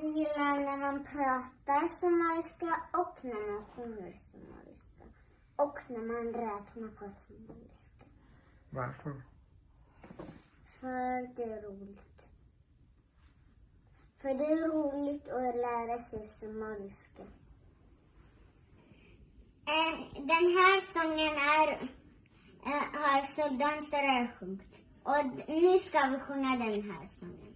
Jag gillar när man pratar somaliska och när man sjunger somaliska. Och när man räknar på somaliska. Varför? För det är roligt. För det är roligt att lära sig somaliska. Den här sången har soldansare sjungit. Och nu ska vi sjunga den här sången.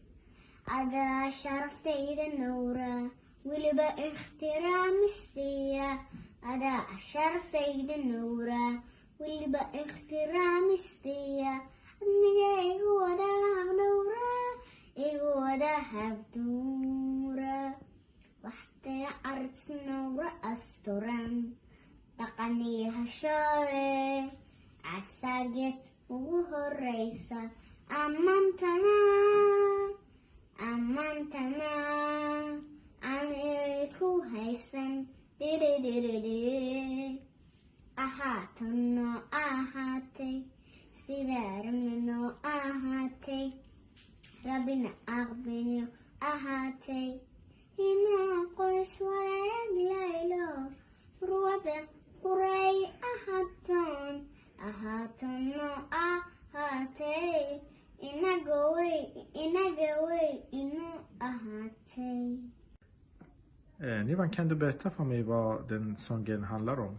Ada sharafta ida nora wiliba ikhtiram istiya. Ada sharafta ida nora wiliba ikhtiram istiya. Admiga igu wada nora igu wada habdura. Waxtay arts nora asturan. Dhaqaniyaha shale asaget ugu horeysa amantana aan ku haysan ahaatano ahaatay sidaa rabnano ahaatay rabbina aqbino ahaatay inaa qoys walaag laylo ruwada quray ahaatano ahaatay inagaway inu ahaatay. Nivan, kan du berätta för mig vad den sången handlar om?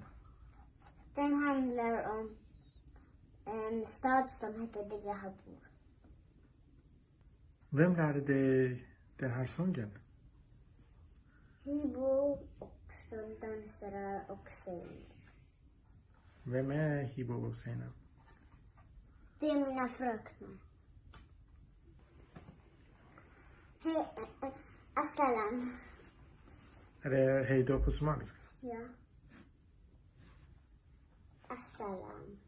Den handlar om en stad som heter Digahabur. Vem lärde dig den här sången? Hibo och soldansare och Zeynep. Vem är Hibo och Zeynep? Det är mina fröknar. Assalam. Är det hej då på somaliska? Ja. Assalam.